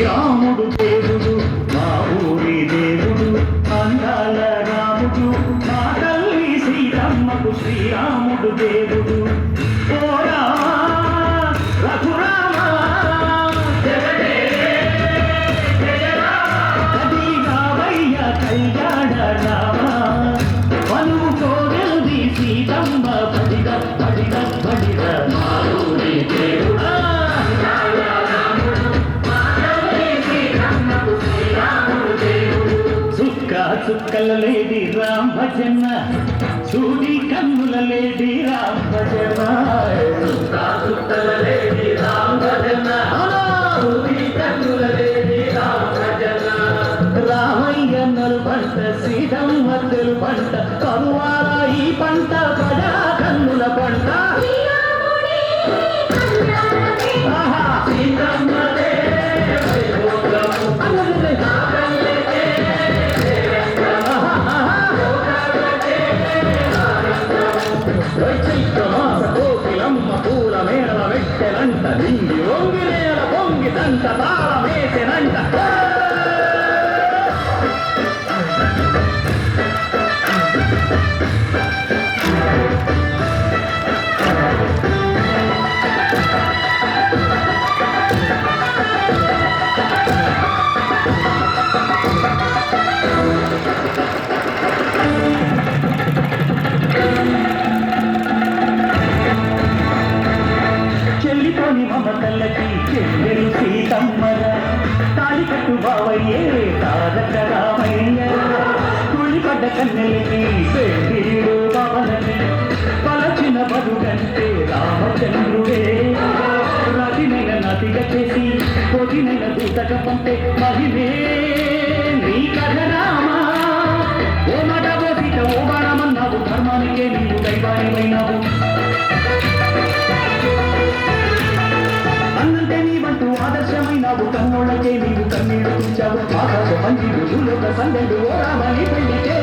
శ్రీరాముడు దేవుడు మా ఊరి దేవుడు అందాల రాముడు మా తల్లి సీతమ్మకు శ్రీరాముడు దేవుడు ఓ రామా రఘురామా కదిగావయ్య కళ్యాణ రామా మనువు కోగల్ది సీతమ్మ పడిద పడిద పడిద మా ఊరి దేవుడా చుక్కల లేడి రామ్ భజన చూడి కన్నుల లేడి రామ్ భజన చుక్కల లేడి రామ్ భజన చూడి కన్నుల లేడి రామ్ భజన రామయ్య నలు పంట సీతమ్మ తెలు పంట కరువాల ఈ పంట ప్రజా కన్నుల పంట సీతమ్మ కోకిలమ్మ పూల మేళ వెట్టెనంట నింగి వంగి నేల పొంగిదంట తాళ వేసెనంట మమతల్లకి చెల్లెలు సీతమ్మర తాళి కట్టు బావయ్యే తారక రామయ్య కుళ్ళిపడ్డ కన్నెలకి పెళ్ళిడు బావలని పలచిన బదుగంటే రామచంద్రుడే రతినైన నదిగా చేసి పొదినైన దూతగా పంపే మహిళే నీ కథ రామా ఓ మాట ఓ సీత ఓ బాణమన్నావు ధర్మానికే నీవు దైవానివైనావు ఆదర్శమైనవు కన్నోళ్ళకే నీవు కన్నీడు చూచావు ఆకాశ మందిడు భూలోక సందెడు ఓ రామని పెళ్లికే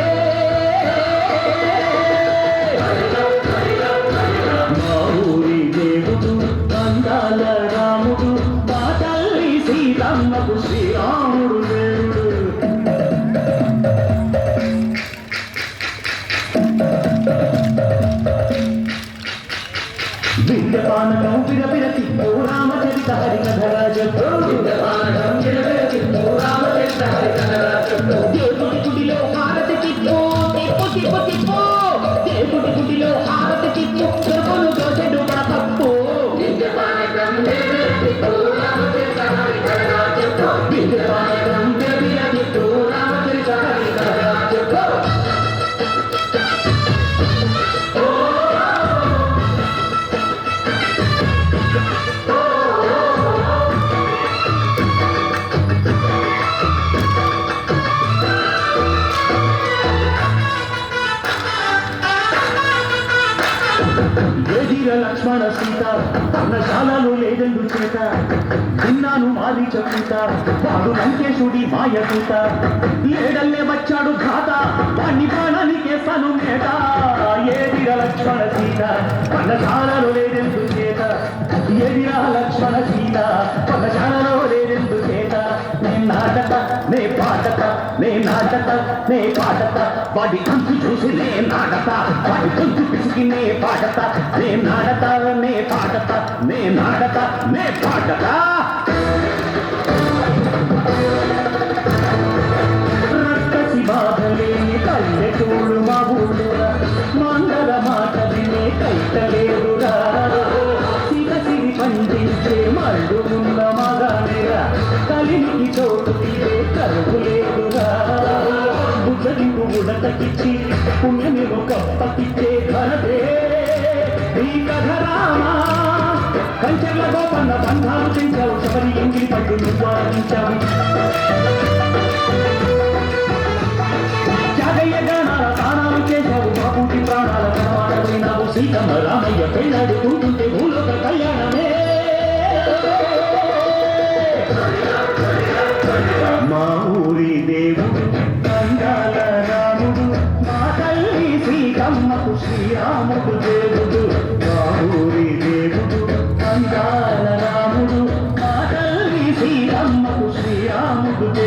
మా ఊరి దేవుడు అందాల రాముడు మా తల్లి సీతమ్మకు శ్రీరాముడు దేవుడు విద్యపానకం విరపిర తిప్పు రామచరిత హరికథరాజు దేవుడి గుడిలో హారతి తిప్పు తిప్పు తిప్పు తిప్పు దేవుడి గుడిలో హారతి తిప్పు దొరకను దోచెడు మా తప్పు విద్యపానకం విరపిర తిప్పు రామచరిత హరికథరాజు లక్ష్మణ సీత పర్ణశాలలో లేదెందు చేత విన్నాను మాది చెప్పుత వాడు లంకేశుడి మాయ సీత లేడల్లే వచ్చాడు ఘాత వాణ్ణి బాణానికేసాను మేట ఏదిరా లక్ష్మణ సీత పర్ణశాలలో లేదెందు చేత ఏదిరా లక్ష్మణ సీత పర్ణశాలలో లేదెందు చేత నే నాటక నే పాటక నే నాటక నే పాటక వాడి కంచు చూసి నే నాటక వాడి కంచు పిసికి నే పాటక నే నాటక నే పాటక నే నాటక నే పాటక రక్కసి బాధలేని పల్లెటూరు మా ఊళ్ళురా మందర మాట వినే కైతలేదురా సిరి పండించే మళ్ళు ఉన్న మగానిరా కలినికి చోటు తీరే కరువు లేదురా బుద్ధదింపు ఉడతకిచ్చి పుణ్యమేమో కప్పకిచ్చే ఘనతే నీ కథ రామా కంచెల గోపన్న బంధాలు పెంచావు శబరి ఎంగిలి పట్టు నువ్వు ఆడించావు జాగయ్య గానాల తానాలు చేశావు బాబుకి ప్రాణాల ప్రమాణమైనావు సీతమ్మ రామయ్య పెళ్ళాడుకుంటుంటే భూలోక కళ్యాణమే మా ఊరి దేవుడు అందాల రాముడు మా తల్లి సీతమ్మకు శ్రీరాముడు దేవుడు మా ఊరి దేవుడు అందాల రాముడు మా తల్లి సీతమ్మకు శ్రీ ఎందుకే